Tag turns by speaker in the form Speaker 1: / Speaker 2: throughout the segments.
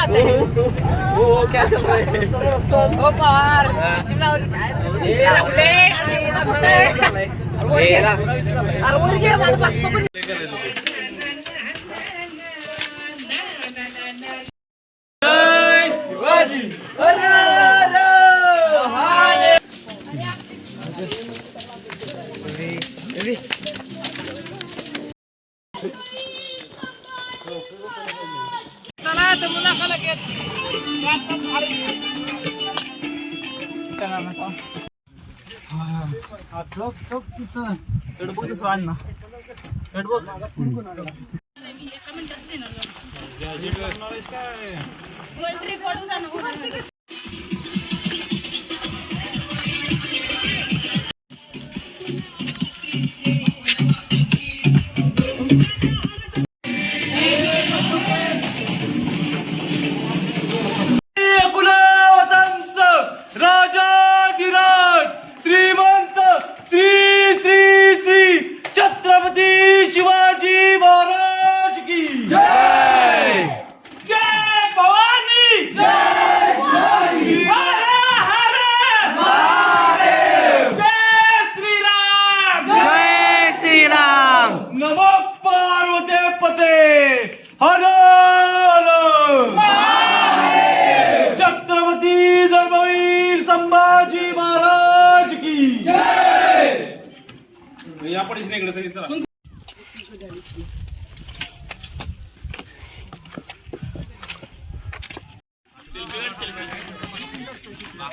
Speaker 1: बात है।
Speaker 2: वो क्या चल रहा है?
Speaker 1: ओ पवार शिमला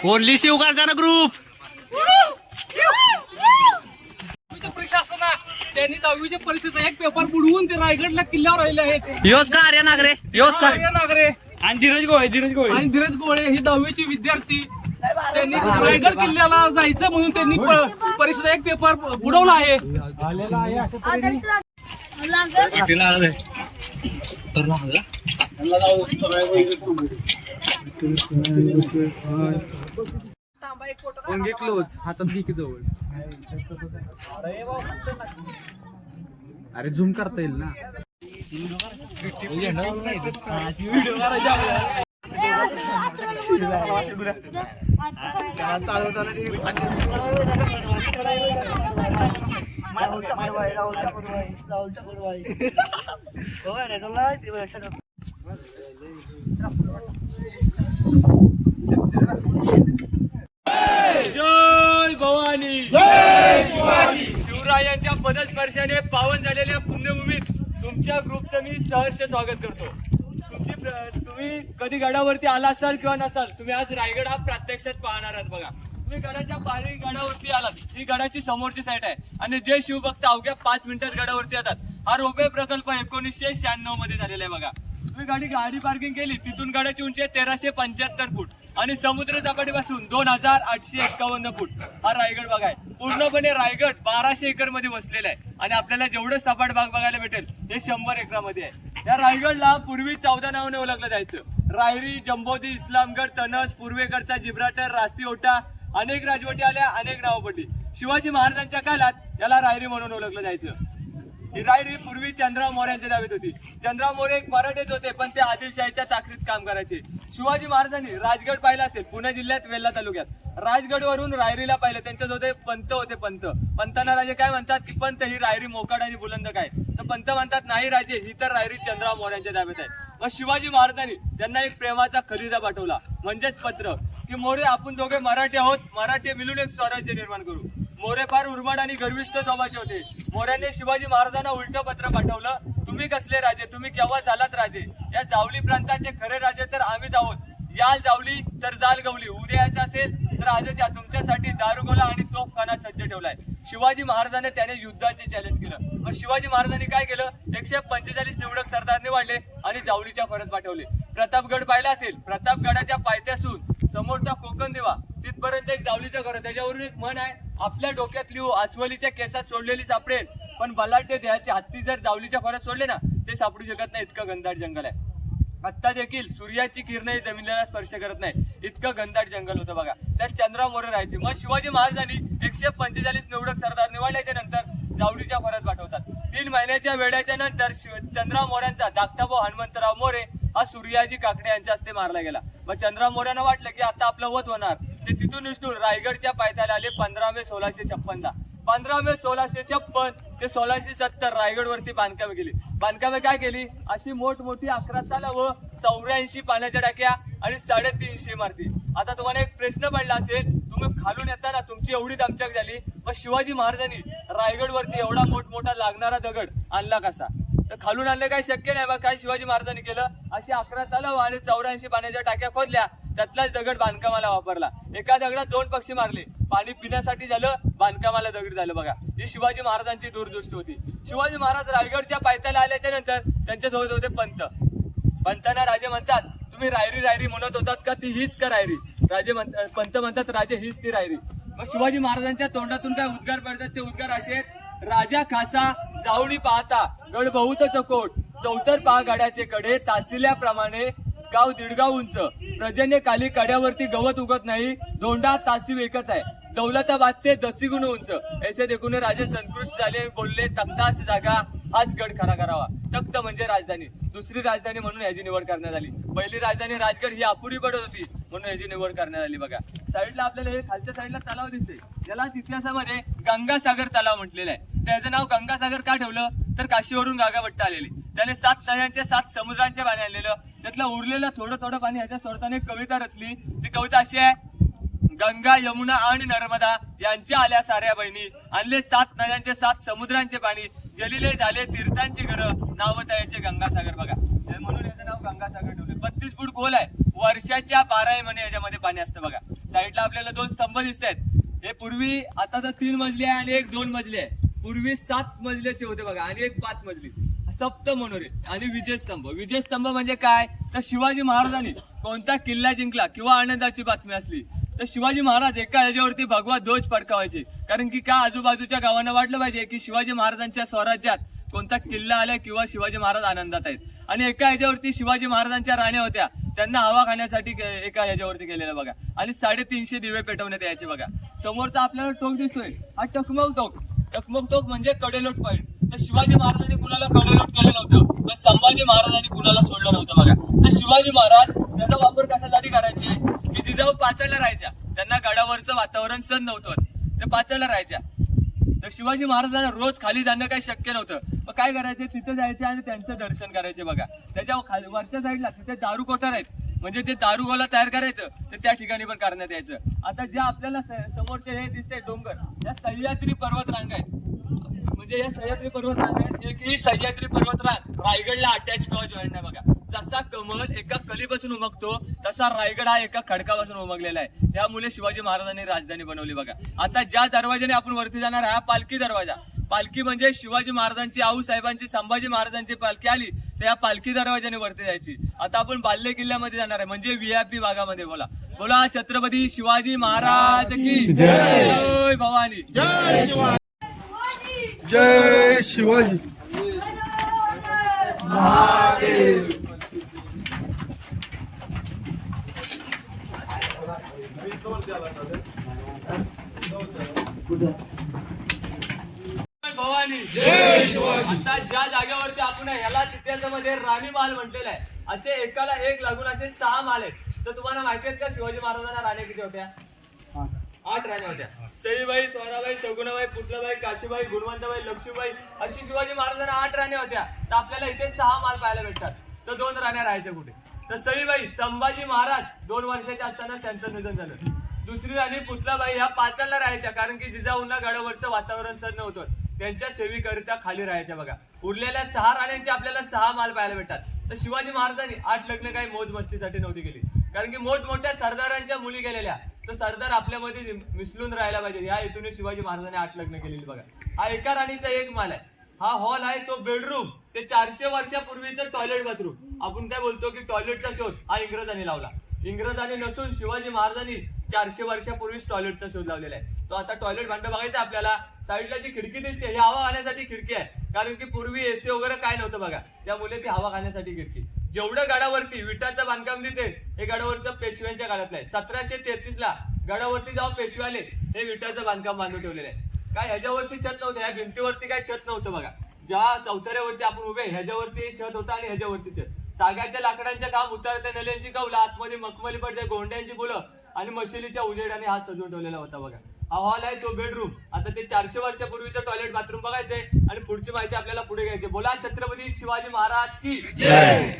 Speaker 2: ओनली शिवकारचा ग्रुप.
Speaker 1: परीक्षा असताना त्यांनी 10वीच्या परीक्षेचा एक पेपर बुडवून ते रायगडला किल्ल्यावर राहिले आहेत.
Speaker 2: योच का आर्य नागरे, योच का
Speaker 1: नागरे
Speaker 2: आणि धीरज
Speaker 1: गोळे ही 10वीची विद्यार्थी. त्यांनी रायगड किल्ल्याला जायचं म्हणून त्यांनी परीक्षेचा एक पेपर बुडवला आहे.
Speaker 2: क्लोज हातात घे जवळ. अरे झूम करता येईल ना.
Speaker 3: जय भवानी, जय शिवाजी. शिवरायांच्या पदस्पर्शाने पावन झालेल्या पुण्यभूमीत तुमच्या ग्रुपचं मी सहर्ष स्वागत करतो. तुम्ही कधी गडावरती आला असाल किंवा नसाल, तुम्ही आज रायगड हा प्रत्यक्षात पाहणार आहात. बघा, तुम्ही गडाच्या पायरी गडावरती आलात. ही गडाची समोरची साईड आहे आणि जे शिवभक्त अवघ्या 5 मिनिटात गडावरती येतात. हा रोपवे प्रकल्प 1996 मध्ये झालेला आहे. बघा, तुम्ही गाडी पार्किंग केली, तिथून गडाची उंची आहे 1375 फूट आणि समुद्र सपाटीपासून 2851 फूट हा रायगड भाग आहे. पूर्णपणे रायगड 1200 एकर मध्ये वसलेला आहे आणि आपल्याला जेवढं सपाट भाग बघायला भेटेल ते 100 एकरामध्ये आहे. या रायगडला पूर्वी 14 नावाने ओळखलं जायचं. रायरी, जंबोदी, इस्लामगड, तनस, पूर्वेकडचा जिब्राटर, रासी ओटा, अनेक राजवटी आल्या, अनेक नावं पडली. शिवाजी महाराजांच्या काळात याला रायरी म्हणून ओळखलं जायचं. ही रायरी पूर्वी चंद्रराव मोऱ्यांच्या ताब्यात होती. चंद्रराव मोरे एक मराठीत होते, पण ते आदिलशाहीच्या चाकरीत काम करायचे. शिवाजी महाराजांनी राजगड पाहिला असेल, पुणे जिल्ह्यात वेल्हा तालुक्यात. राजगडवरून रायरीला पाहिलं, त्यांच्यात होते पंत होते. पंतांना राजे काय म्हणतात की पंत ही रायरी मोकाट आणि बुलंद काय, तर पंत म्हणतात नाही राजे, ही तर रायरी चंद्रराव मोऱ्यांच्या ताब्यात आहे. मग शिवाजी महाराजांनी त्यांना एक प्रेमाचा खलिदा पाठवला, म्हणजेच पत्र, की मोरे आपण दोघे मराठी आहोत, मराठी मिळून एक स्वराज्य निर्माण करू. मोरे फार उर्मट आणि गर्विष्ठ स्वभावाचे होते. मोऱ्यांनी शिवाजी महाराजांना उलट पत्र पाठवलं, तुम्ही कसले राजे, तुम्ही केव्हा झालात राजे, या जावली प्रांताचे खरे राजे तर आम्हीच आहोत. याल जावली तर जाल गवली, उद्या यायचं असेल तर आजच या, तुमच्यासाठी दारुगोला आणि तोफखाना सज्ज ठेवलाय. शिवाजी महाराजांनी त्याने युद्धाचे चॅलेंज केलं. मग शिवाजी महाराजांनी काय केलं, 145 निवडक सरदार निवडले आणि जावलीच्या फरज पाठवले. प्रतापगड पाहिला असेल, प्रतापगडाच्या पायथ्यासून समोरचा कोकण देवा तिथपर्यंत एक जावलीचं घर. त्याच्यावरून एक म्हण आहे, आपल्या डोक्यात लिहू, अस्वलीच्या केसात सोडलेली सापडेल, पण बलाढ्य देहाचे हत्ती जर जावलीच्या फरज सोडले ना, ते सापडू शकत नाही, इतकं घनदाट जंगल आहे. आत्ता देखील सूर्याची किरणही जमिनीला स्पर्श करत नाही, इतकं घनदाट जंगल होतं. बघा, त्यात चंद्रराव मोरे राहायचे. मग शिवाजी महाराजांनी 145 निवडक सरदार निवडल्याच्या नंतर जावलीच्या फरज पाठवतात. 3 महिन्याच्या वेळाच्या नंतर चंद्रराव मोऱ्यांचा धाकटा भाऊ हनुमंतराव मोरे हा सूर्याजी काकडे यांच्या हस्ते मारला गेला. मग चंद्रराव मोऱ्यांना वाटलं की आता आपलं वध होणार. ते तिथून निष्ठून रायगडच्या पायथ्याला आले 15 मे 1656. 15 मे 1656 ते 1670 रायगडवरती बांधकामे केली. बांधकामे काय केली? अशी मोठमोठी 11 तलाव, 84 पाण्याच्या टाक्या आणि 350 इमारती. आता तुम्हाला एक प्रश्न पडला असेल, तुम्ही खालून येताना तुमची एवढी दमछाक झाली, मग शिवाजी महाराजांनी रायगडवरती एवढा मोठमोठा लागणारा दगड आणला कसा? तर खालून आणलं काही शक्य नाही. बा काय शिवाजी महाराजांनी केलं? अशी 11 तलाव आणि 84 पाण्याच्या टाक्या खोदल्या, त्यातलाच दगड बांधकामाला वापरला. एका दगडात 2 पक्षी मारले. पाणी पिण्यासाठी झालं, बांधकामाला दगड झालं. बघा, ही शिवाजी महाराजांची दूरदृष्टी होती. शिवाजी महाराज रायगडच्या पायथ्याला आल्याच्या नंतर त्यांच्यासोबत होते पंत. पंतांना राजे म्हणतात, तुम्ही रायरी रायरी म्हणत होतात का, ती हीच का रायरी? पंत म्हणतात, राजे हीच ती रायरी. मग शिवाजी महाराजांच्या तोंडातून काय उद्गार पडतात? ते उद्गार असे आहेत, राजा खासा जावडी पाहता गड बहुत चकोट, चौतर पहा गडाचे कडे, तासिल्याप्रमाणे गाव 1.5 गाव उंच, प्रजन्य काली कड्यावरती गवत उगत नाही, झोंडा तासीव एकच आहे, दौलताबादचे 10 गुण उंच. ऐसे देखून राजे संतुष्ट झाले, बोलले, तख्ताच जागा हाच गड खरा करावा. तख्त म्हणजे राजधानी, दुसरी राजधानी म्हणून याची निवड करण्यात आली. पहिली राजधानी राजगड ही अपुरी पडत होती, म्हणून याची निवड करण्यात आली. बघा, साईडला आपल्याला हे खालच्या साईडला तलाव दिसते, ज्याला इतिहासामध्ये गंगासागर तलाव म्हटलेलं आहे. त्याचं नाव गंगासागर का ठेवलं? तर काशीवरून गागाभट्ट आलेली, त्याने 7 नद्यांचे 7 समुद्रांचे पाणी आणलेलं, त्यातलं उरलेलं थोडं पाणी ह्याच्या सोडताना एक कविता रचली. ती कविता अशी आहे, गंगा यमुना आणि नर्मदा यांच्या आल्या साऱ्या बहिणी, आणले 7 नद्यांचे 7 समुद्रांचे पाणी, जलिले झाले तीर्थांची घरं, नाव त्याचे गंगासागर. बघा, म्हणून याचं नाव गंगासागर ठेवले. 32 फूट खोल आहे, वर्षाच्या 12 महिने याच्यामध्ये पाणी असतं. बघा, साईडला आपल्याला 2 स्तंभ दिसत आहेत. हे पूर्वी, आता तर 3 मजली आहे आणि एक 2 मजली आहे. पूर्वी 7 मजल्याचे होते बघा, आणि एक 5 मजली. सप्त मनोरे आणि विजयस्तंभ. विजयस्तंभ म्हणजे काय? तर शिवाजी महाराजांनी कोणता किल्ला जिंकला किंवा आनंदाची बातमी असली तर शिवाजी महाराज एका ह्याच्यावरती भगवा ध्वज फडकावायचे. कारण की का, आजूबाजूच्या गावांना वाटलं पाहिजे की शिवाजी महाराजांच्या स्वराज्यात कोणता किल्ला आलाय किंवा शिवाजी महाराज आनंदात आहेत. आणि एका ह्याच्यावरती शिवाजी महाराजांच्या राण्या होत्या, त्यांना हवा खाण्यासाठी एका ह्याच्यावरती केलेलं बघा. आणि 350 दिवे पेटवण्यात यायचे. बघा, समोरचा आपल्याला टोक दिसतोय, हा टकमक टोक. टकमक टोक म्हणजे कडेलोट पॉईंट. तर शिवाजी महाराजांनी कुणाला कडेलोट केलं नव्हतं, पण संभाजी महाराजांनी कुणाला सोडलं नव्हतं. बघा, तर शिवाजी महाराज त्याचा वापर कशासाठी करायचे? की जिजाऊ पाचडला राहायच्या, त्यांना गडावरचं वातावरण सहन नव्हतं, ते पाचडला राहायच्या. तर शिवाजी महाराजांना रोज खाली जाणं काही शक्य नव्हतं. मग काय करायचे? तिथे जायचे आणि त्यांचं दर्शन करायचे. बघा, त्याच्या वरच्या साईडला तिथे दारू कोठार आहेत, म्हणजे ते दारू गोला तयार करायचं, तर त्या ठिकाणी पण करण्यात यायचं. आता ज्या आपल्याला समोरचे हे दिसते डोंगर, या सह्याद्री पर्वतरांग आहेत. म्हणजे या सह्याद्री पर्वतरांग आहेत. एकही सह्याद्री पर्वतरांग रायगडला अटॅच किंवा जॉईंट नाही. बघा, जसा कमल एका कलीपासून उमगतो तसा रायगड हा एका खडकापासून उमगलेला आहे. त्यामुळे शिवाजी महाराजांनी राजधानी बनवली. बघा, आता ज्या दरवाजाने आपण वरती जाणार आहे, हा पालखी दरवाजा. पालखी म्हणजे शिवाजी महाराजांची, आऊसाहेबांची, संभाजी महाराजांची पालखी आली तर या पालखी दरवाजाने वरती जायची. आता आपण बाल्य किल्ल्यामध्ये जाणार आहे, म्हणजे VIP भागामध्ये. बोला बोला, छत्रपती शिवाजी महाराज की जय. भवानी
Speaker 4: जय शिवाजी.
Speaker 3: भवानी जय शिवाजी. आता ज्या जागेवरती आपण ह्याला इतिहासामध्ये राणी महाल म्हटलेला आहे. असे एकाला एक लागून असे 6 महाल आहेत. तर तुम्हाला माहिती आहेत का शिवाजी महाराजांना राण्या किती होत्या? 8 राण्या होत्या. सईबाई, स्वराबाई, शगुनाबाई, पुतलाबाई, काशीबाई, गुणवंताबाई, लक्ष्मीबाई, अशी शिवाजी महाराजांना 8 राण्या होत्या. तर आपल्याला इथे 6 महाल पाहायला भेटतात. तर 2 राण्या राहायच्या कुठे? तर सईबाई, संभाजी महाराज 2 वर्षाचे असताना त्यांचं निधन झालं. दुसरी राणी पुतलाबाई ह्या पाचडला राहायच्या, कारण की जिजाऊंना गडावरचं वातावरण सहन नव्हतं, त्यांच्या सेवेकरिता खाली राहायच्या. बघा, उरलेल्या 6 राण्यांचे आपल्याला 6 महाल पाहायला भेटतात. तर शिवाजी महाराजांनी 8 लग्न काही मोज मस्तीसाठी नव्हती केली, कारण की मोठमोठ्या सरदारांच्या मुली गेलेल्या, तर सरदार आपल्यामध्ये मिसळून राहायला पाहिजे या हेतूने शिवाजी महाराजांनी 8 लग्न केलेली. बघा, हा एका राणीचा 1 महाल आहे. हा हॉल आहे, तो बेडरूम. ते 400 वर्षापूर्वीचं टॉयलेट बाथरूम. आपण काय बोलतो की टॉयलेटचा शोध हा इंग्रजांनी लावला. इंग्रजांनी नसून शिवाजी महाराजांनी 400 वर्षापूर्वीच टॉयलेटचा शोध लावलेला आहे. तो आता टॉयलेट भांडं बघायचं आपल्याला. साईडला जी खिडकी दिसते ही हवा खाण्यासाठी खिडकी आहे, कारण की पूर्वी AC वगैरे काय नव्हतं बघा, त्यामुळे ती हवा खाण्यासाठी खिडकी. जेवढं गडावरती विटाचं बांधकाम दिसेल हे गडावरचं पेशव्यांच्या काळातलं आहे. 1733 ला गडावरती जेव्हा पेशवे आले हे विटाचं बांधकाम बांधून ठेवलेलं आहे. काय ह्याच्यावरती छत नव्हतं, ह्या भिंतीवरती काय छत नव्हतं. बघा, ज्या चौथऱ्यावरती आपण उभे ह्याच्यावरती छत होतं आणि ह्याच्यावरती छत. सागाच्या लाकडांचे काम उतरते नल्यांची कौल आतमध्ये मखमली पडते गोंड्यांची फुलं आणि मशिलीच्या उजेडाने हात सजवून ठेवलेला होता बघा. हा हॉल आहे तो बेडरूम. आता ते 400 वर्षापूर्वीचं टॉयलेट बाथरूम बघायचंय आणि पुढची माहिती आपल्याला पुढे घ्यायची. बोला छत्रपती शिवाजी महाराज की जय.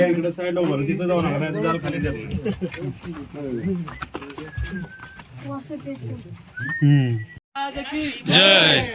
Speaker 5: इकडे साईड ओव्हर तिथं जाऊ नका जाल खाली
Speaker 3: जय.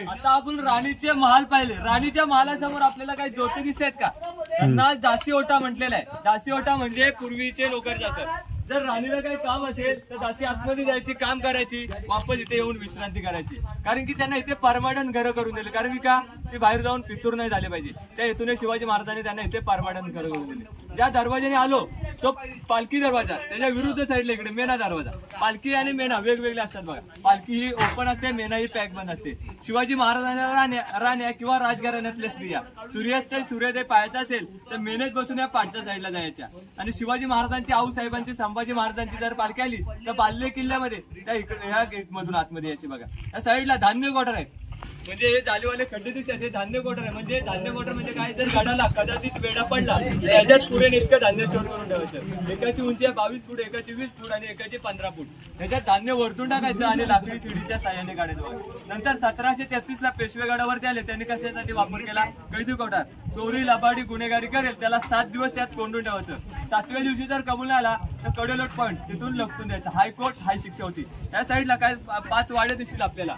Speaker 3: आता आपण राणीचे महाल पाहिले. राणीच्या महालासमोर आपल्याला काही ज्योती दिसत आहेत का? त्यांना दासी ओटा म्हटलेला आहे. दासी ओटा म्हणजे पूर्वीचे नोकर जातात. जर राणीला काही काम असेल तर दासी आतमध्ये जायची, काम करायची, वापस इथे येऊन विश्रांती करायची. कारण की त्यांना इथे परमानंट घरं करून दिले. कारण की का ते बाहेर जाऊन फितूर नाही झाले पाहिजे. त्या हेतूने शिवाजी महाराजांनी त्यांना इथे परमानंट घरं करून दिले. ज्या दरवाजाने आलो तो पालखी दरवाजा, त्याच्या विरुद्ध साईडला इकडे मेना दरवाजा. पालखी आणि मेना वेगवेगळे असतात बघा. पालखी ही ओपन असते, मेना ही पॅक बंद असते. शिवाजी महाराजांना राण्या किंवा राजघराण्यातल्या स्त्रिया सूर्यास्त सूर्योदय पाहायचा असेल तर मेनेत बसून या पाठच्या साईडला जायच्या. आणि शिवाजी महाराजांची आऊसाहेबांची संभाजी महाराजांची जर पालखी आली तर बाल्य किल्ल्यामध्ये त्या इकडे ह्या गेट मधून आतमध्ये यायची बघा. या साईडला धान्य क्वार्टर आहे. म्हणजे हे जालीवाले खड्डे दिसतात हे धान्य क्वार्टर आहे. म्हणजे धान्य क्वार्टर म्हणजे काय, जर गडाला कदाचित वेडा पडला तर याच्यात पुढे इतकं धान्य स्टोर करून ठेवायचं. एकाची उंची आहे 22 फूट, एकाची 20 फूट आणि एकाची 15 फूट. त्याच्यात धान्य वरतून टाकायचं आणि लाकडी शिडीच्या साह्याने काढायचं. नंतर 1733 ला पेशवे गडावरती आले. त्यांनी कशासाठी वापर केला? कैदी कोठार. चोरी लबाडी गुन्हेगारी करेल त्याला 7 दिवस त्यात कोंडून ठेवायचं. 7व्या दिवशी जर कबूल नाही आला तर कडेलोट पॉईंट तिथून लपटून द्यायचं. हायकोर्ट हाय शिक्षा होती. या साईडला काय 5 वाडे दिसतील आपल्याला.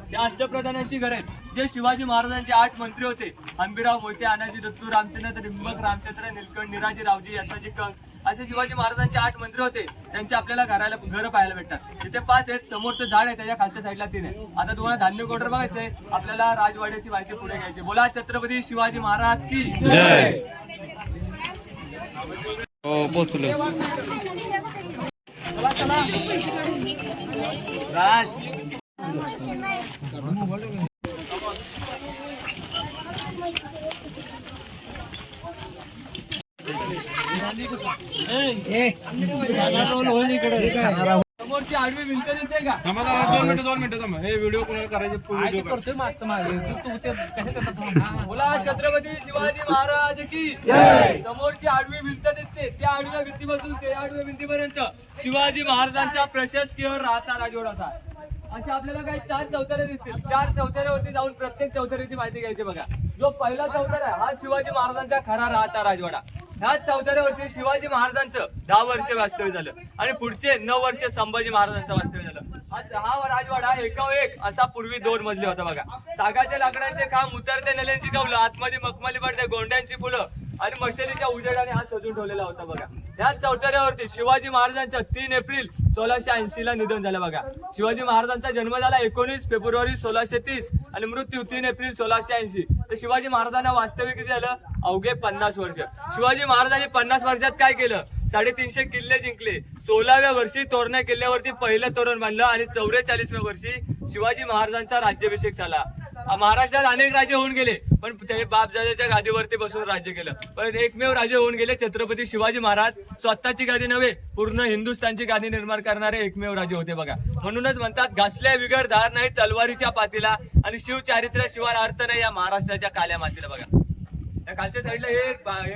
Speaker 3: त्या अष्टप्रधानांची घर आहेत. जे शिवाजी महाराजांचे 8 मंत्री होते, हंबीराव मोहिते, अनाजी दत्तू, रामचंद्र त्रिंबक, रामचंद्र नीलकंठ, निराजी रावजी, यसाजी कंक असे शिवाजी महाराजांचे 8 मंत्री होते. त्यांचे आपल्याला घरं पाहायला भेटतात. इथे 5 आहेत. समोरचं झाड आहे त्याच्या खालच्या साईडला 3 आहे. आता तुम्हाला धान्य क्वार्टर बघायचंय. आपल्याला राजवाड्याची माहिती पुढे घ्यायची. बोला छत्रपती शिवाजी महाराज की जय. राज समोरची आडवी भिंत दिसते का?
Speaker 5: 2 मिनिटं हे व्हिडिओ कोणाला करायचे
Speaker 1: करतोय मागचं मागे
Speaker 3: बोला छत्रपती शिवाजी महाराज की जय. समोरची आडवी भिंत दिसते त्या आडव्या भिंतीपासून ते आडव्या भिंतीपर्यंत शिवाजी महाराजांचा प्रशासकीय राहता राजवाडा होता. अशा आपल्याला काही 4 चौथऱ्या दिसतील. 4 चौथऱ्यावरती जाऊन प्रत्येक चौथऱ्याची माहिती घ्यायची बघा. जो पहिला चौथरा आहे हा शिवाजी महाराजांचा खरा राहता राजवाडा. ह्या चौथऱ्यावरती शिवाजी महाराजांचं 10 वर्ष वास्तव्य झालं आणि पुढचे 9 वर्ष संभाजी महाराजांचं वास्तव्य झालं. हा राजवाडा एकावर एक असा पूर्वी 2 मजले होता बघा. सागाच्या लाकडांचे काम उतरते नल्यांची कौलं आतमध्ये मखमली पडते गोंड्यांची फुलं आणि मशालीच्या उजेडाने हात सजून ठेवलेला होता बघा. ह्याच चौथऱ्यावरती शिवाजी महाराजांचं 3 एप्रिल 1680 ला निधन झालं बघा. शिवाजी महाराजांचा जन्म झाला 19 फेब्रुवारी 1630 आणि मृत्यू 3 एप्रिल 1680. तर शिवाजी महाराजांना वास्तव्य किती झालं? अवघे 50 वर्ष. शिवाजी महाराजांनी 50 वर्षात काय केलं? 350 किल्ले जिंकले. 16व्या वर्षी तोरणा किल्ल्यावरती पहिलं तोरण बांधलं आणि 44व्या वर्षी शिवाजी महाराजांचा राज्याभिषेक झाला. महाराष्ट्रात अनेक राजे होऊन गेले पण ते बापजाद्याच्या गादीवरती बसून राज्य केलं. पण एकमेव राजे होऊन गेले छत्रपती शिवाजी महाराज. स्वतःची गादी नव्हे पूर्ण हिंदुस्थानची गादी निर्माण करणारे एकमेव राजे होते बघा. म्हणूनच म्हणतात घासल्या बिगर धार नाही तलवारीच्या पातीला आणि शिवचारित्र्य शिवाय अर्थ नाही या महाराष्ट्राच्या काल्या मातीला बघा. त्या खालच्या साईडला हे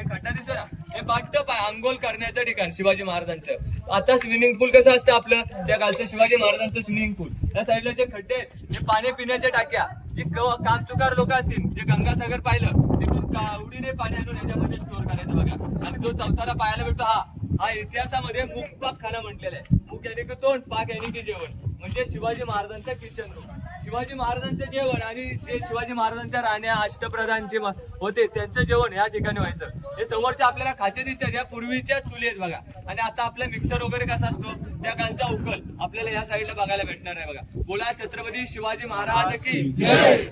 Speaker 3: खड्डा दिसतो ना, हे बाटप आहे अंघोळ करण्याचं ठिकाण शिवाजी महाराजांचं. आता स्विमिंग पूल कसं असतं आपलं, त्या खालचं शिवाजी महाराजांचं स्विमिंग पूल. त्या साईडला जे खड्डे हे पाणी पिण्याच्या टाक्या. जे कामचुकार लोक असतील जे गंगासागर पाहिलं तिथून कावडीने पाणी आणून याच्यामध्ये स्टोअर करायचं बघा. आणि जो चौथारा पाहायला भेटतो हा इतिहासामध्ये मुख पाक खाना म्हटलेला आहे. मुख याने की तोंड, पाक याने की जेवण. म्हणजे शिवाजी महाराजांचं किचन रूम. शिवाजी महाराजांचं जेवण आणि जे शिवाजी महाराजांच्या राण्या अष्टप्रधान जे होते त्यांचं जेवण या ठिकाणी व्हायचं. हे समोरच्या आपल्याला खाचे दिसतात या पूर्वीच्या चुली आहेत बघा. आणि आता आपला मिक्सर वगैरे कसा असतो त्या कालचा उकल आपल्याला या साईडला बघायला भेटणार आहे बघा. बोला छत्रपती शिवाजी महाराज की जय.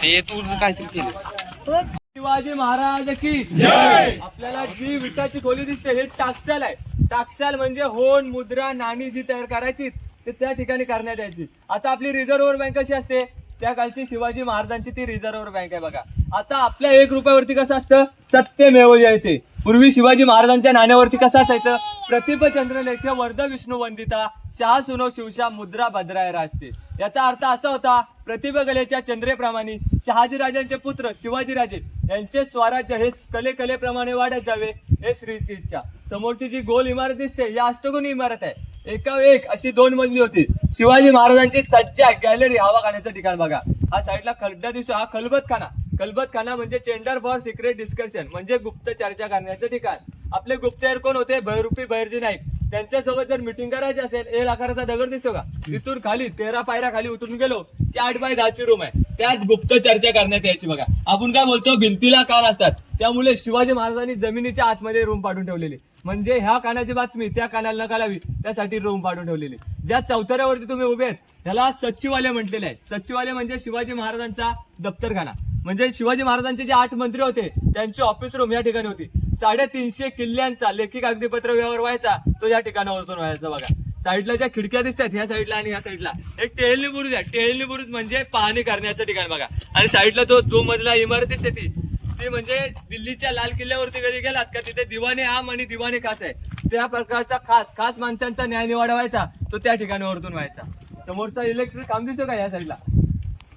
Speaker 2: ते तू काहीतरी केलंस.
Speaker 3: शिवाजी महाराज की जय. आपल्याला जी विटाची खोली दिसते हे टाकसाल आहे. टाकसाल म्हणजे होन मुद्रा नाणी जी तयार करायची ते त्या ठिकाणी करण्यात यायची. आता आपली रिझर्व्ह बँक कशी असते त्या कालची शिवाजी महाराजांची ती रिझर्व्ह बँक आहे बघा. आता आपल्या 1 रुपयावरती कसं असतं सत्यमेव जयते. पूर्वी शिवाजी महाराजांच्या नाण्यावरती कसं असायचं प्रतिपचंद्र लेख्य वर्ध विष्णू वंदिता शहा सुनो शिवशा मुद्रा भद्राय राजते. याचा अर्थ असा होता प्रतिभकलेच्या चंद्रेप्रमाणे शहाजीराजांचे पुत्र शिवाजीराजे यांचे स्वराज्य हे कलेप्रमाणे वाढत जावे हे श्रीची इच्छा. समोरची जी गोल इमारत दिसते ही अष्टकोनी इमारत आहे. एका एक अशी 2 मजली होती. शिवाजी महाराजांची सज्जा गॅलरी हवा खाण्याचं ठिकाण बघा. हा साईडला खड्डा दिसतो हा खलबतखाना. खलबतखाना म्हणजे चेंबर फॉर सिक्रेट डिस्कशन म्हणजे गुप्त चर्चा करण्याचं ठिकाण. आपले गुप्तहेर कोण होते बहिरूपी बहिर्जी नाईक. त्यांच्यासोबत जर मिटिंग करायची असेल एल आकाराचा दगड दिसतो का तिथून खाली 13 पायऱ्या खाली उतरून गेलो की 8 बाय 10 ची रूम आहे. त्यात गुप्त चर्चा करण्यात यायची बघा. आपण काय बोलतो भिंतीला कान असतात त्यामुळे शिवाजी महाराजांनी जमिनीच्या आतमध्ये रूम पाडून ठेवलेली म्हणजे ह्या कानाची बातमी त्या कानाला न कळावी त्यासाठी रूम पाडून ठेवलेली. ज्या चौथऱ्यावरती तुम्ही उभे आहेत त्याला सचिवालय म्हटलेले आहे. सचिवालय म्हणजे शिवाजी महाराजांचा दप्तरखाना म्हणजे शिवाजी महाराजांचे जे 8 मंत्री होते त्यांची ऑफिस रूम या ठिकाणी होती. 350 किल्ल्यांचा लेखी कागदीपत्र व्यवहार व्हायचा तो या ठिकाणावरून व्हायचा बघा. साईडला ज्या खिडक्या दिसतात ह्या साईडला आणि ह्या साईडला एक टेहळणी बुरुज आहे. टेहळणी बुरुज म्हणजे पाहणी करण्याचं ठिकाण बघा. आणि साईडला जो मजला इमारत दिसते ती म्हणजे दिल्लीच्या लाल किल्ल्यावरती कधी गेलात का तिथे दिवाने आम आणि दिवाने खास आहे. त्या प्रकारचा खास माणसांचा न्याय निवाडा व्हायचा तो त्या ठिकाणावरतून व्हायचा. समोरचा इलेक्ट्रिक खांब दिसतो का या साईडला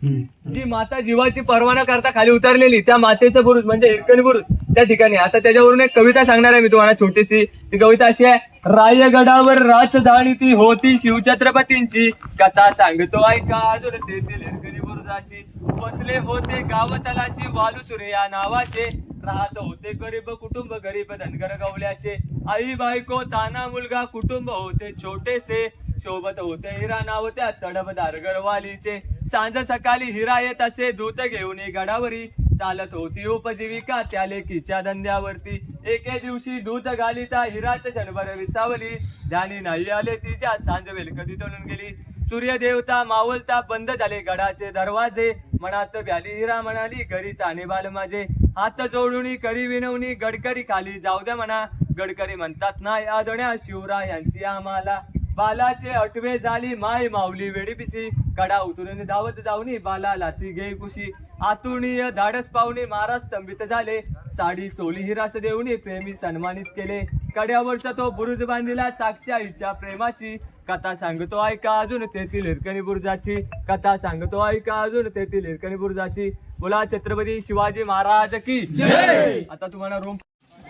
Speaker 3: जी माता जीवाची पर्वा न करता खाली उतरलेली त्या मातेचं बुरुज म्हणजे हिरकणी बुरुज त्या ठिकाणी. आता त्याच्यावरून एक कविता सांगणार आहे मी तुम्हाला छोटीशी. ती कविता अशी आहे. रायगडावर राजधानी ती होती शिवछत्रपतींची कथा सांगतो ऐका अजून तेथील हिरकणी बुरुजाची. बसले होते गाव तलाशी वालुसुरे या नावाचे राहत होते गरीब कुटुंब गरीब धनगर गवल्याचे. आई बायको ताना मुलगा कुटुंब होते छोटेसे शोभत होते हिरा नाव त्या तडफदार गरवालीचे. सांज सकाळी हिरा येत असे दूत घेऊन गडावरी चालत होती उपजीविका त्या लेकीच्या धंद्यावरती. एके दिवशी दूत घालिता हिराच क्षणभर विसावली ध्यानी नाही आले तिच्या सांज वेल कधी तोडून गेली. सूर्यदेवता मावलता बंद झाले गडाचे दरवाजे मनात व्याली हिरा म्हणाली घरी ताने बाल माझे. हात जोडून करी विनवणी गडकरी खाली जाऊ द्या म्हणा गडकरी म्हणतात नाही आदण्या शिवराय यांची आम्हाला. बालाचे 8वे झाली माय माऊली वेडी पिसी कडा उतरून धावत जाऊनी बाला लाती घे कुशी. आतुणीय धाडस पाहुणे महाराज स्तंभित झाले साडी चोली हिरास देऊनी प्रेमी सन्मानित केले. कड्यावरचा तो बुरुज बांधिला साक्षी आईच्या प्रेमाची कथा सांगतो ऐका अजून तेथील हिरकणी बुरुजाची. कथा सांगतो ऐका अजून तेथील हिरकणी बुरुजाची. बोला छत्रपती शिवाजी महाराज की जय. आता तुम्हाला रूम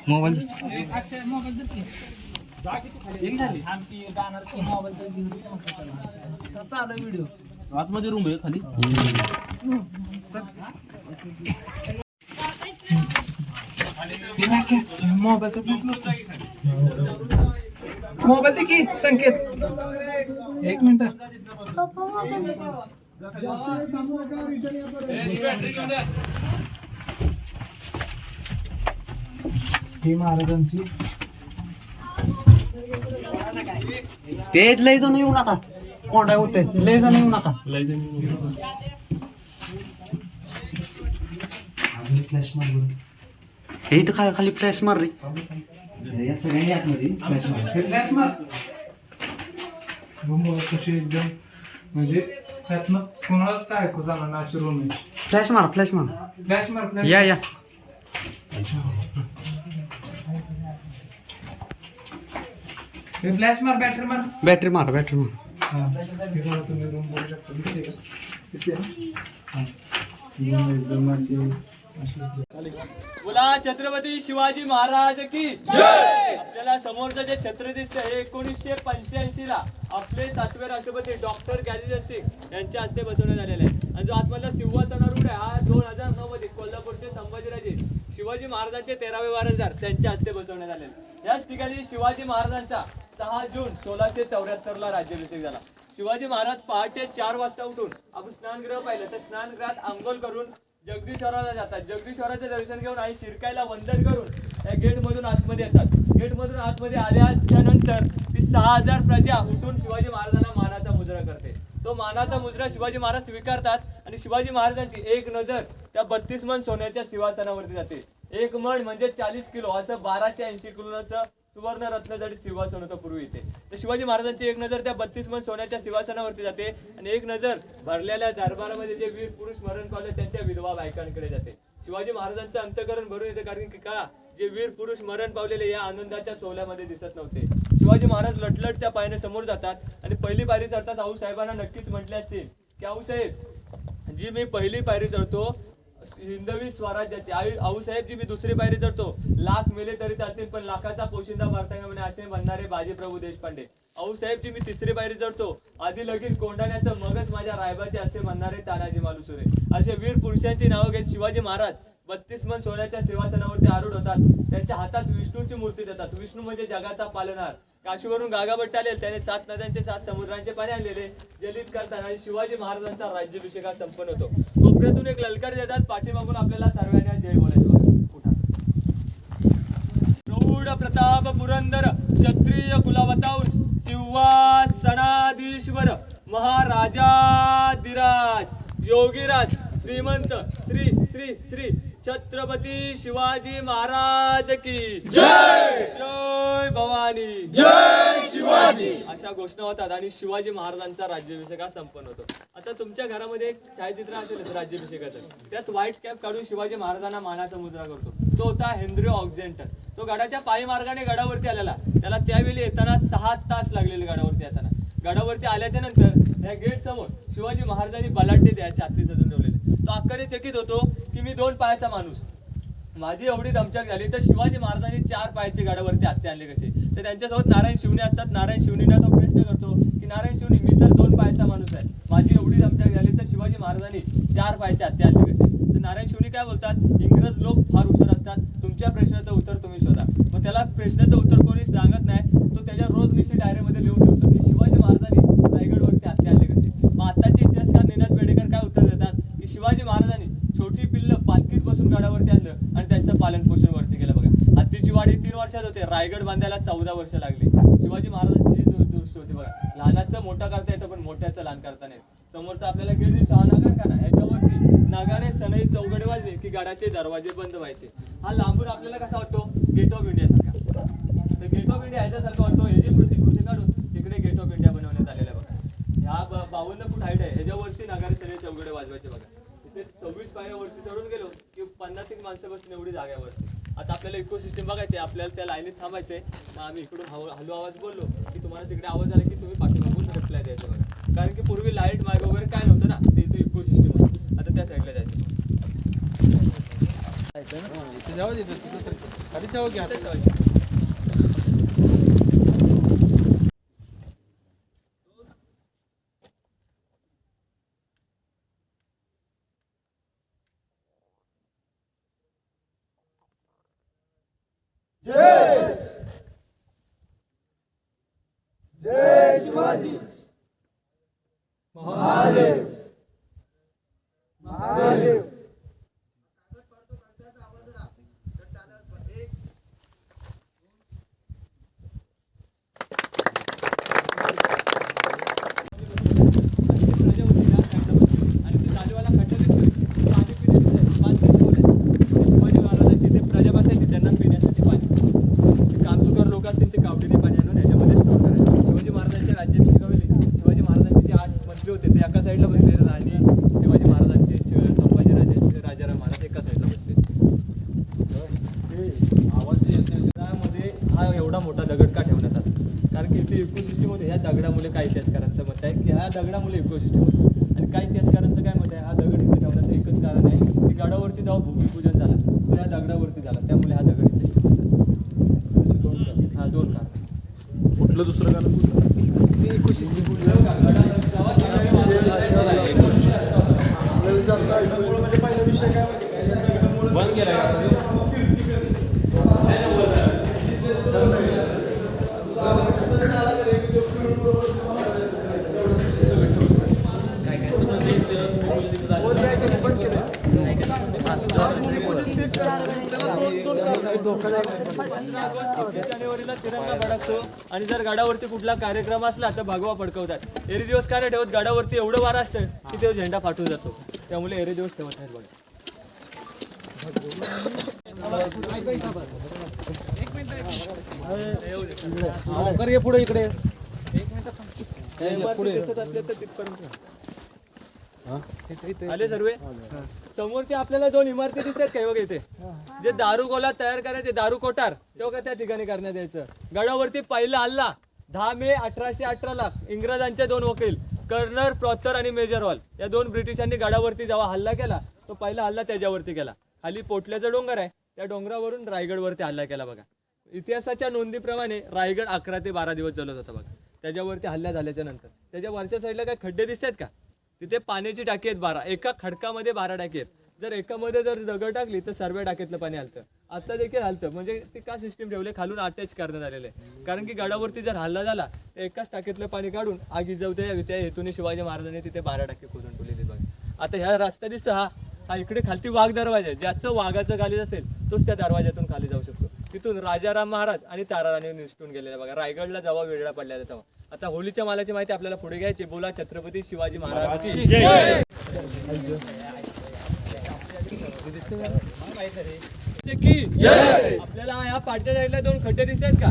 Speaker 2: मोबाईल
Speaker 1: व्हिडिओ
Speaker 2: आतमध्ये रूम आहे खाली.
Speaker 1: मोबाईल दे की संकेत 1 मिनिट. ही महाराजांची
Speaker 2: तेच लय जण येऊ नका कोंडा होते लय जण येऊ नका. हे इथं काय खाली फ्लॅश मार रे
Speaker 1: फ्लॅश मार कशी एकदम म्हणजे त्यातनं कोणालाच काय ऐकू जाणार ना अशी रूम आहे.
Speaker 2: फ्लॅश मार
Speaker 1: फ्लॅश मार फ्लॅश
Speaker 2: या
Speaker 1: फ्लॅश मार बॅटरी मार
Speaker 2: बॅटरी मार
Speaker 1: तुम्ही रूम बघू शकता दिसते का दिसते ना. एकदम अशी
Speaker 3: बोला छत्रपती शिवाजी महाराज की जय. आपल्याला समोरचं जे छत्र दिसतं हे 1985 ला आपले 7वे राष्ट्रपती डॉक्टर गॅलिजन सिंग यांच्या हस्ते बसवण्यात आलेले आहे. आणि जो आतमधला सिंहासनारूढ आहे हा 2009 मध्ये कोल्हापूरचे संभाजीराजे शिवाजी महाराजांचे 13वे वारसदार त्यांच्या हस्ते बसवण्यात आलेले. याच ठिकाणी शिवाजी महाराजांचा 6 जून 1674 ला राज्याभिषेक झाला. शिवाजी महाराज पहाटे 4 वाजता उठून आपण स्नानगृह पाहिलं तर स्नानगृहात आंघोळ करून जगदीश्वराला जातात. जगदीश्वराचे दर्शन घेऊन आई शिरकायला वंदन करून या गेट मधून आतमध्ये येतात. गेट मधून आतमध्ये आल्याच्या नंतर ती 6000 प्रजा उठून शिवाजी महाराजांना मानाचा मुजरा करते. तो मानाचा मुजरा शिवाजी महाराज स्वीकारतात आणि शिवाजी महाराजांची एक नजर त्या 32 मन सोन्याच्या सिंहासनावरती जाते. एक मण म्हणजे 40 किलो असं 1280 किलोचं सुवर्ण रत्न जरी सिंहासन होतं पूर्वी इथे. तर शिवाजी महाराजांची एक नजर त्या 32 मन सोन्याच्या सिंहासनावरती जाते आणि एक नजर भरलेल्या दरबारामध्ये जे वीर पुरुष मरण पावले त्यांच्या विधवा बायकांकडे जाते. शिवाजी महाराजांचं अंतःकरण भरून येते कारण की का जे वीर पुरुष मरण पावलेले या आनंदाच्या सोहळ्यामध्ये दिसत नव्हते. शिवाजी महाराज लटलटच्या पायाने समोर जातात आणि पहिली पायरी चढतात. आऊसाहेबांना नक्कीच म्हटले असतील की आऊसाहेब जी मी पहिली पायरी चढतो हिंदवी स्वराज्याची आऊसाहेब जी मी दुसरी पायरी चढतो लाख मेले तरी चालतील पण लाखाचा पोशिंदा भारताने म्हणे असे म्हणणारे बाजीप्रभू देशपांडे. आऊसाहेब जी मी तिसरी पायरी चढतो आधी लगीन कोंडाण्याचं मगच माझ्या रायबाचे असे म्हणणारे तानाजी मालुसरे. असे वीर पुरुषांची नावं घेत शिवाजी महाराज 32 मन सोन्याच्या सिंहासनावरती आरूढ होतात. त्यांच्या हातात विष्णूची मूर्ती देतात. विष्णू म्हणजे जगाचा पालनहार. काशीवरून गागाभट्ट आले त्याने 7 नद्यांचे 7 समुद्रांचे पाणी आणलेले जलित करताना आणि शिवाजी महाराजांचा राज्याभिषेक हा संपन्न होतो. कोपऱ्यातून एक ललकार देतात. पाठीमागून आपल्याला सर्वांना जय बोलायचं. प्रौढ प्रताप पुरंदर क्षत्रिय कुलावतांश सिंहासनाधीश्वर महाराजाधिराज योगीराज श्रीमंत श्री श्री श्री छत्रपती शिवाजी महाराज की जय. जय भवानी
Speaker 4: जय शिवाजी.
Speaker 3: अशा घोषणा होतात आणि शिवाजी महाराजांचा राज्याभिषेक हा संपन्न होतो. आता तुमच्या घरामध्ये एक छायाचित्र असेल राज्याभिषेकाचं. त्यात व्हाईट कॅप काढून शिवाजी महाराजांना मानाचा मुजरा करतो. तो होता हेनरी ऑक्झेंटर. तो गडाच्या पायी मार्गाने गडावरती आलेला. त्याला त्यावेळी येताना 6 तास लागलेले गडावरती येताना. गडावरती आल्याच्या नंतर या गेट समोर शिवाजी महाराजांनी बलाढ्य द्यायचे हत्ती सजून ठेवलेले. तो आश्चर्यचकित होतो की मी 2 पायाचा माणूस माझी एवढी दमछाक झाली तर शिवाजी महाराजांनी 4 पायाचे गडावरती हत्ती आणले कसे. तर त्यांच्यासोबत नारायण शिवणे असतात. नारायण शिवणीला तो प्रश्न करतो की नारायण शिवणी मी तर 2 पायाचा माणूस आहे माझी एवढी दमछाक झाली तर शिवाजी महाराजांनी 4 पायाचे हत्ती आणले कसे. तर नारायण शिवणी काय बोलतात इंग्रज लोक फार हुशार असतात तुमच्या प्रश्नाचं उत्तर तुम्ही शोधा. मग त्याला प्रश्नाचं उत्तर कोणी सांगत नाही. तो त्याच्या रोजनिशी डायरीमध्ये लिहून ठेवतो की शिवाजी महाराजांनी रायगडवरती हत्ती आणले कसे. मग आताचे इतिहासकार निनाद बेडेकर काय उत्तर देतात की शिवाजी महाराजांनी छोटी पिल्ल पालखीत बसून गडावरती आणलं आणि त्यांचं पालन पोषण वरती केलं. बघा हत्तीची वाढ ही 3 वर्षात होते. रायगड बांधायला 14 वर्ष लागले. शिवाजी महाराजांची ही दृष्टी होती. बघा लहानाचं मोठा करता येतं पण मोठ्याचं लहान करता नाही. समोरचा आपल्याला गेट दिसतो हा नगरखाना. ह्याच्यावरती नगारे सनई चौघडे वाजले की गडाचे दरवाजे बंद व्हायचे. हा लांबून आपल्याला कसा वाटतो गेट ऑफ इंडिया सारखा. तर गेट ऑफ इंडिया ह्याच्यासारखं वाटतो. ह्याची प्रतिकृती काढून तिकडे गेट ऑफ इंडिया बनवण्यात आलेला. बघा ह्या 52 फूट हाईट आहे. ह्याच्यावरती नगारे सनई चौघडे वाजवायचे. बघा तिथे 26 पायऱ्यावरती चढून गेलो की 50 माणसं बसून एवढी जाग्यावरती. आता आपल्याला इकोसिस्टम बघायचे आपल्याला त्या लाईनीत थांबायचंय. मग आम्ही इकडून हलू आवाज बोललो की तुम्हाला तिकडे आवाज आला की तुम्ही पाठीमागून रिप्लाय द्यायचं. बघा कारण की पूर्वी लाईट मार्ग वगैरे काय नव्हतं ना ते इथे इकोसिस्टम होतं. आता त्या साईडला जायचं.
Speaker 4: जय शिवाजी. महादेव महादेव.
Speaker 3: शिवाजी महाराजांची ते प्रजा बसायची त्यांना पिण्यासाठी पाणी. कामचुकार लोक असतील ते कावडीने पाणी आणून याच्यामध्ये स्टोर करायचे. शिवाजी महाराजांच्या राज्याभिषेकावेळी शिवाजी महाराजांचे जे 8 मंत्री होते ते एका साईडला बसलेले आणि शिवाजी महाराजांचे संभाजीराजे राजाराम महाराज एका साईडला बसले. त्यामध्ये हा एवढा मोठा दगड का ठेवण्यात आला कारण की इथे इकोसिस्टम होते. ह्या दगडामुळे काही इतिहासकारांचं मत आहे की ह्या दगडामुळे इकोसिस्टम होतं आणि काही इतिहासकारांचं काय मत आहे हा दगड इथे ठेवण्याचं एकच कारण आहे की गडावर गडावरती जेव्हा भूमिपूजन झाला तो या दगडावरती झाला, त्यामुळे हा दगड इथे हा 2 कारण.
Speaker 5: कुठलं दुसरं कारण
Speaker 3: बंद केला जानेवारीला तिरंगा फडकतो आणि जर गडावरती कुठला कार्यक्रम असला तर भगवा फडकवतात. एरी दिवस काय नाही ठेवत, गडावरती एवढं वारा असतं की तो झेंडा फाटून जातो, त्यामुळे एरी दिवस ठेवत नाहीत बघा.
Speaker 1: पुढे इकडे
Speaker 3: आले सर्व. समोरचे आपल्याला 2 इमारती दिसतात काय बघा इथे, जे दारू गोला तयार करायचे दारू कोठार तेव्हा का त्या ठिकाणी करण्यात यायचं. गडावरती पहिला हल्ला 10 मे 1818 इंग्रजांचे 2 वकील कर्नल प्रॉथर आणि मेजर हॉल या 2 ब्रिटिशांनी गडावरती जेव्हा हल्ला केला तो पहिला हल्ला त्याच्यावरती केला. खाली पोटल्याचा डोंगर आहे, त्या डोंगरावरून रायगडवरती हल्ला केला बघा. इतिहासाच्या नोंदीप्रमाणे रायगड 11 ते 12 दिवस चालत होता बघा. त्याच्यावरती हल्ला झाल्याच्या नंतर त्याच्या वरच्या साईडला काय खड्डे दिसतात का, तिथे पाण्याची टाकी आहेत 12, एका खडकामध्ये 12 टाकी आहेत. जर एकामध्ये जर दगड टाकली तर सर्व टाकीतलं पाणी हलतं. आता देखील हलतं, म्हणजे ते का सिस्टीम ठेवले खालून अटॅच करण्यात आलेलं आहे, कारण की गडावरती जर हल्ला झाला तर एकाच टाकीतलं पाणी काढून आगी जाऊते यावी, त्या हेतूने शिवाजी महाराजांनी तिथे 12 टाकी खोदून ठेवलेली बघा. आता ह्या रस्ता दिसतो हा इकडे खालती वाघ दरवाजा आहे, ज्याचं वाघाचं खाली असेल तोच त्या दरवाज्यातून खाली जाऊ शकतो. तिथून राजाराम महाराज आणि ताराराणी निसटून गेलेला बघा. रायगडला जेव्हा वेगळा पडलेला तेव्हा. आता होलीच्या मालाची माहिती आपल्याला पुढे घ्यायची. बोला छत्रपती शिवाजी महाराज की जय. आपल्याला ह्या पाठच्या साईडला 2 खड्डे दिसतात का,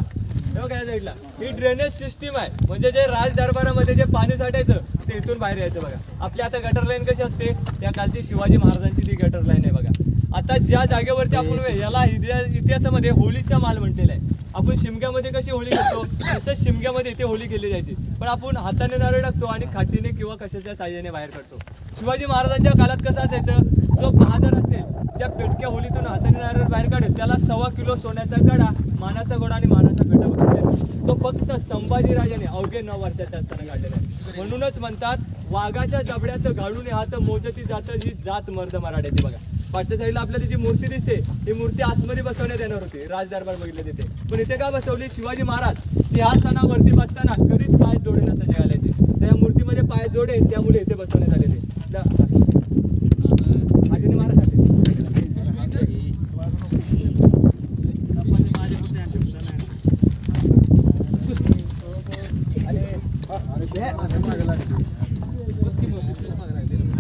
Speaker 3: काय साईडला ही ड्रेनेज सिस्टीम आहे, म्हणजे जे राज दरबारामध्ये जे पाणी साठायचं ते इथून बाहेर यायचं बघा. आपली आता गटर लाईन कशी असते, त्या कालची शिवाजी महाराजांची ती गटर लाईन आहे बघा. आता ज्या जागेवरती आपण याला इतिहासामध्ये होलीचा माल म्हटलेला आहे. आपण शिमग्यामध्ये कशी होळी करतो तसंच शिमग्यामध्ये इथे होळी केली जायची, पण आपण हाताने नारळ टाकतो आणि खाटीने किंवा कशाच्या साह्याने बाहेर काढतो. शिवाजी महाराजांच्या काळात कसं असायचं, जो बहादर असेल ज्या पेटक्या होलीतून हाताने नारळ बाहेर काढेल त्याला 1.25 किलो सोन्याचा कडा, मानाचा घोडा आणि मानाचा पेटा बसवलेला. तो फक्त संभाजीराजाने अवघे 9 वर्षाच्या असताना काढलेला आहे. म्हणूनच म्हणतात वाघाच्या जबड्याचं घालून हात मोजती जातं ही जात मर्द मराठ्याची बघा. पाठच्या साईडला आपल्याला जी मूर्ती दिसते ही मूर्ती आतमध्ये बसवण्यात येणार होती, राजदरबार बघितलं तिथे, पण इथे का बसवली, शिवाजी महाराज सिंहासनावरती बसताना कधीच पाय जोडे नसायचे घालायचे, त्या मूर्तीमध्ये पाय जोडे त्यामुळे इथे बसवण्यात आलेले.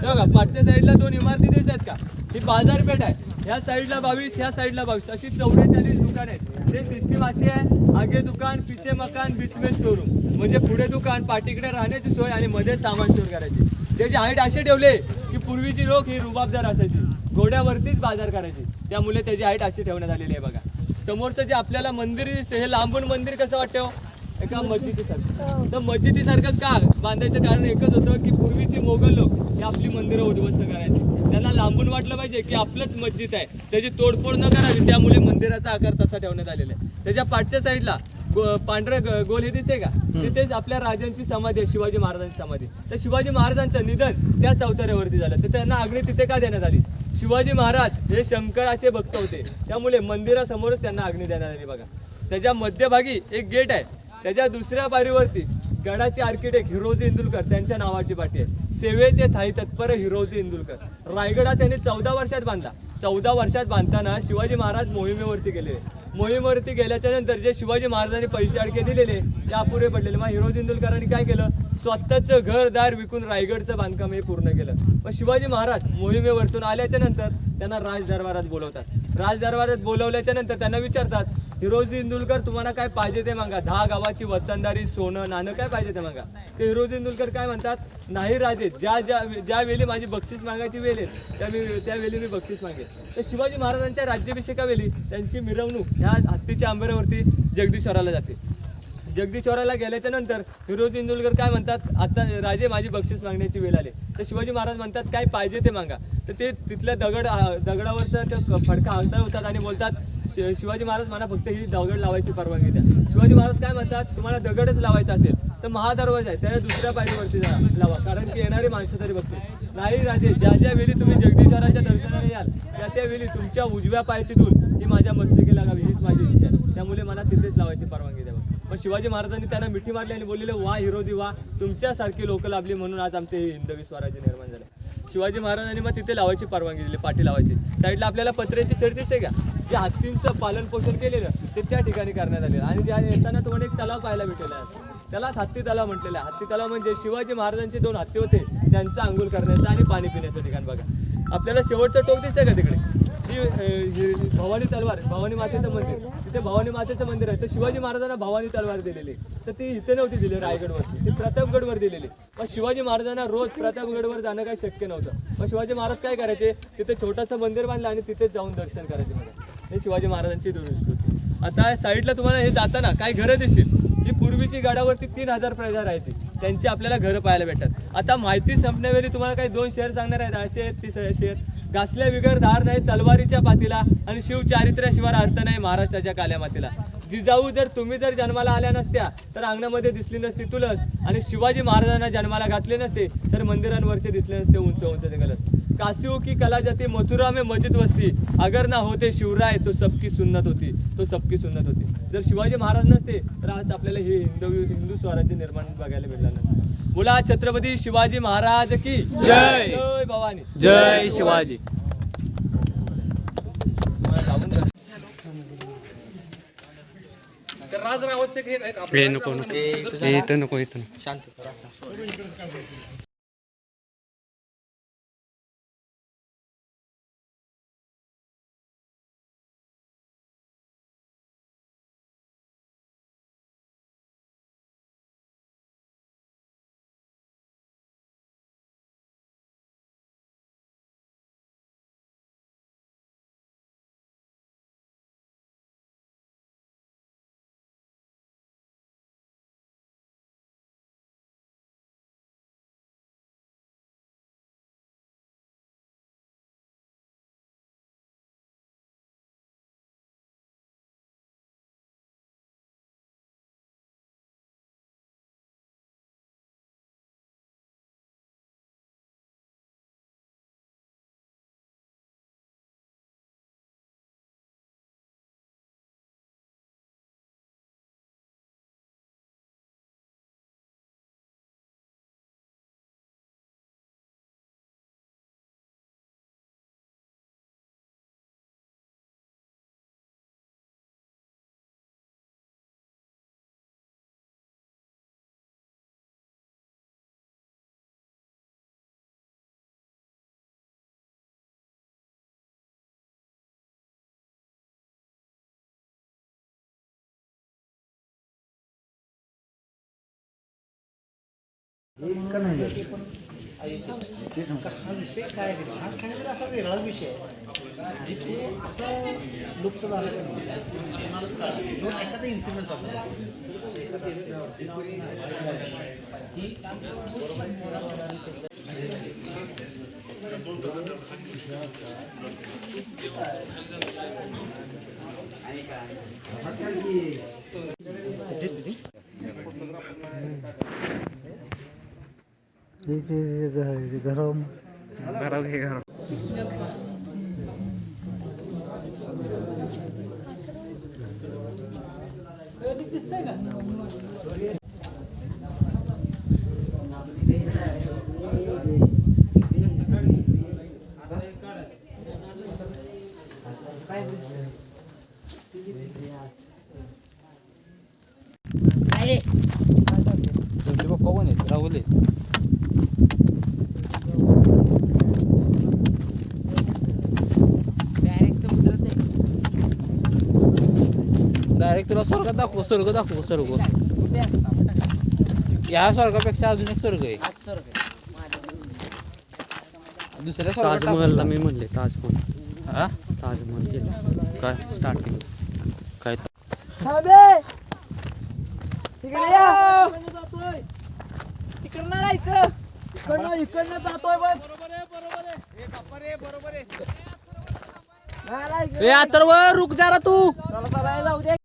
Speaker 3: बघा पाठच्या साईडला 2 इमारती दिसतात का, ही बाजारपेठ आहे. ह्या साईडला 22, ह्या साईडला 22 अशी 44 दुकान आहेत. ते सिस्टीम अशी आहे, आगे दुकान, पिछे मकान, बीच में स्टोरूम, म्हणजे पुढे दुकान, पाठीकडे राहण्याची सोय आणि मध्ये सामान स्टोर करायची. त्याची हाईट असे ठेवले की पूर्वीची लोक ही रुबाबदार असायची, घोड्यावरतीच बाजार करायची, त्यामुळे त्याची हाईट अशी ठेवण्यात आलेली आहे बघा. समोरचं जे आपल्याला मंदिर दिसते हे लांबून मंदिर कसं वाटतं, एका मस्जिदीसारखं. तर मस्जिदीसारखं का बांधायचं कारण एकच होतं की पूर्वीची मोगल लोक ही आपली मंदिरं उद्ध्वस्त करायची. त्यांना लांबून वाटलं पाहिजे की आपलंच मस्जिद आहे, त्याची तोडफोड न करावी, त्यामुळे मंदिराचा आकार तसा ठेवण्यात आलेला आहे. त्याच्या पाठच्या साईडला पांढरं गोल हे दिसते का, तिथेच आपल्या राजांची समाधी आहे, शिवाजी महाराजांची समाधी. तर शिवाजी महाराजांचं निधन त्या चौथऱ्यावरती झालं, तर त्यांना अग्नी तिथे का देण्यात आली, शिवाजी महाराज हे शंकराचे भक्त होते, त्यामुळे मंदिरासमोरच त्यांना अग्नी देण्यात आली बघा. त्याच्या मध्यभागी एक गेट आहे, त्याच्या दुसऱ्या बारीवरती गडाचे आर्किटेक्ट हिरोजी इंदुलकर त्यांच्या नावाची पाटी आहे. सेवेचे थाई तत्पर हिरोजी इंदुलकर. रायगड हा त्यांनी 14 वर्षात बांधला. 14 वर्षात बांधताना शिवाजी महाराज मोहिमेवरती गेले. मोहिमेवरती गेल्याच्या नंतर जे शिवाजी महाराजांनी पैसे अडके दिलेले ते अपुरे पडलेले. मग हिरोजी इंदुलकरांनी काय केलं, स्वतःचं घरदार विकून रायगडचं बांधकाम हे पूर्ण केलं. मग शिवाजी महाराज मोहिमेवरतून आल्याच्या नंतर त्यांना राजदरबारात बोलवतात. राजदरबारात बोलवल्याच्या नंतर त्यांना विचारतात, हिरोजी इंदुलकर तुम्हाला काय पाहिजे ते मागा, 10 गावाची वतनदारी, सोनं नाणं काय पाहिजे ते मागा. ते हिरोजी इंदुलकर काय म्हणतात, नाही राजे, ज्या वेळी माझी बक्षीस मागायची वेळ येईल त्यावेळी मी बक्षीस मागेल. तर शिवाजी महाराजांच्या राज्याभिषेकावेळी त्यांची मिरवणूक ह्या हत्तीच्या अंबाऱ्यावरती जगदीश्वराला जाते. जगदीश्वराला गेल्याच्या नंतर हिरोजी इंदुलकर काय म्हणतात, आता राजे माझी बक्षीस मागण्याची वेळ आली. तर शिवाजी महाराज म्हणतात काय पाहिजे ते मागा. तर ते तिथल्या दगडावरचा ते फडका हलता होतात आणि बोलतात शिवाजी महाराज मला फक्त ही दगड लावायची परवानगी द्या. शिवाजी महाराज काय म्हणतात, तुम्हाला दगडच लावायचा असेल तर महादरवाजा आहे त्या दुसऱ्या पायरीवरती लावा, कारण की येणारी माणसं तरी बघते. नाही राजे, ज्या ज्या वेळी तुम्ही जगदीश्वराच्या दर्शनाने याल त्या वेळी तुमच्या उजव्या पायाची धूल ही माझ्या मस्तकी लागावी हीच माझी इच्छा आहे, त्यामुळे मला तिथेच लावायची परवानगी द्यावी. मग शिवाजी महाराजांनी त्यांना मिठी मारली आणि बोललेले वा हिरोजी वा, तुमच्यासारखी लोक लाभली म्हणून आज आमचे हे हिंदवी स्वराज्य निर्माण झाले. शिवाजी महाराजांनी मग तिथे लावायची परवानगी दिली, पाठी लावायची. साईडला आपल्याला पत्र्याची शेड दिसते का, जे हत्तींचं पालन पोषण केलेलं ते त्या ठिकाणी करण्यात आलेलं. आणि त्या येताना तुम्हाला एक तलाव पाहायला भेटलेला आहे, त्यालाच हत्ती तलाव म्हटलेला आहे. हत्ती तलाव म्हणजे शिवाजी महाराजांचे 2 हत्ती होते, त्यांचं आंघोळ करण्याचं आणि पाणी पिण्याचं ठिकाण. बघा आपल्याला शेवटचं टोक दिसतंय का तिकडे, जी भवानी तलवार, भवानी मातेचं मंदिर, तिथे भवानी मातेचं मंदिर आहे. तर शिवाजी महाराजांना भवानी तलवार दिलेली, तर ती इथे नव्हती दिली रायगडवरती, ती प्रतापगडवर दिलेली. मग शिवाजी महाराजांना रोज प्रतापगडवर जाणं काही शक्य नव्हतं. मग शिवाजी महाराज काय करायचे, तिथे छोटंसं मंदिर बांधलं आणि तिथेच जाऊन दर्शन करायचे. बघा हे शिवाजी महाराजांची दूरदृष्टी होती. आता साईडला तुम्हाला हे जाताना काही घरं दिसतील, ही पूर्वीची गडावरती 3000 प्रजा राहायची, त्यांची आपल्याला घरं पाहायला भेटतात. आता माहिती संपण्यावेळी तुम्हाला काही 2 शेअर सांगणार आहेत. असे 30 शेअर घासल्या बिगर धार नाही तलवारीच्या पातीला, आणि शिवचारित्र्याशिवाय अर्थ नाही महाराष्ट्राच्या काल्या मातीला. जिजाऊ तुम्ही जर जन्माला आल्या नसत्या तर अंगणामध्ये दिसली नसती तुलस, आणि शिवाजी महाराजांना जन्माला घातले नसते तर मंदिरांवरचे दिसले नसते उंच उंच ते गलस. काशी की कला जाती मथुरा में मस्जिद वस्ती, अगर ना होते शिवराय तो सबकी सुन्नत होती, तो सबकी सुन्नत होती. जर शिवाजी महाराज नसते तर आज आपल्याला हे हिंदू स्वराज्य निर्माण बघायला मिळालं नसतं. बोला छत्रपती शिवाजी महाराज की जय. जय भवानी,
Speaker 1: जय शिवाजी. राजनावाचं
Speaker 2: नको
Speaker 3: शांत.
Speaker 2: हा विषय काय हा काय असा वेगळा विषय आणि ते असं लुप्त झालं एखादा इन्सिडेंट असं
Speaker 1: दिसतंय का?
Speaker 3: तुमचे पप्पा कोण आहेत? राहुल आहेत.
Speaker 1: डायरेक्ट तुला स्वर्ग दाखव, स्वर्ग दाखव, स्वर्ग. या स्वर्गापेक्षा अजून एक स्वर्ग आहे. दुसऱ्या
Speaker 2: ताजमहलला मी म्हणले ताजमहल.
Speaker 1: हा
Speaker 2: ताजमहल केलं
Speaker 1: काय
Speaker 2: स्टार्टिंग
Speaker 1: काय
Speaker 6: तिकडे या. तिकडनं जायचं. इकडनं जातोय बस. ए अथर्व रुक जरा तू. चला जाऊ दे.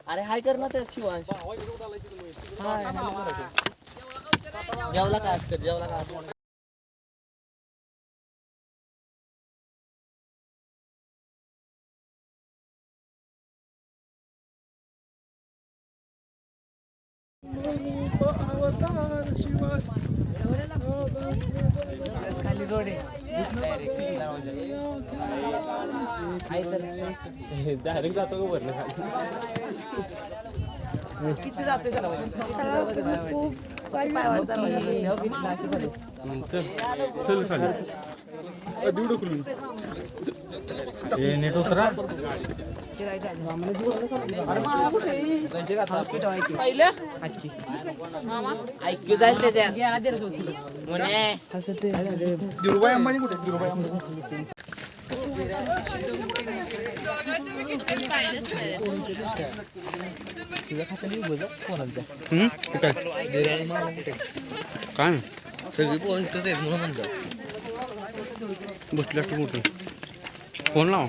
Speaker 6: अरे हाय कर ना त्या शिवांश. जेवला का असतं जेवला का. खाली रोड
Speaker 5: डायरेक्ट जातो का वरनं
Speaker 6: किती जाते त्याला
Speaker 5: चल खाली देऊ ढकलून नीट उतरा.
Speaker 6: ऐकू जाईल त्याच्यात.
Speaker 4: धीरूभाई अंबानी कुठे? धीरूभाई अंबानी
Speaker 5: काय
Speaker 4: सगळी पोरं इथंच आहेत म्हणून म्हणलं.
Speaker 5: बसल्या कुठे फोन लाव.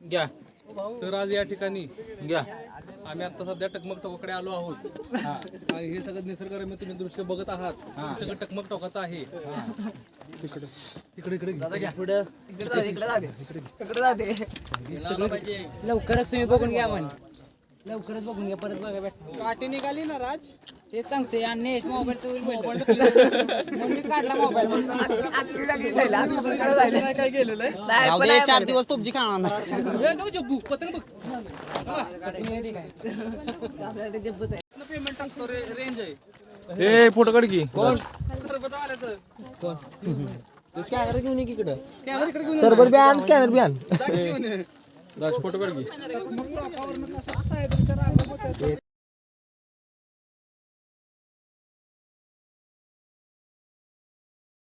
Speaker 1: घ्या. तर आज या ठिकाणी घ्या आम्ही आता सध्या टकमक टोकाकडे आलो आहोत. आणि हे सगळं निसर्गरम्य तुम्ही दृश्य बघत आहात. हे सगळं टकमक टोकाचं आहे. तिकडे
Speaker 6: पुढं लवकरच तुम्ही बघून घ्या. म्हण लवकरच बघून घ्या. परत बघा भेट काठी निघाली ना राज. तेच सांगते. आणि मोबाईलचा काढला मोबाईल.
Speaker 4: काय केलेलं
Speaker 6: 4 दिवस पबजी खाणार.
Speaker 1: पतंग बघ.
Speaker 4: पेमेंट टाकतो रे रेंज आहे.
Speaker 5: ए फोटो काढ की.
Speaker 4: सरबत आलं तर
Speaker 6: स्कॅनर घेऊन इकडं.
Speaker 1: स्कॅनर इकडे घेऊन
Speaker 6: सर्वर बॅन स्कॅनर बॅन.
Speaker 5: राज फोटो काढ की.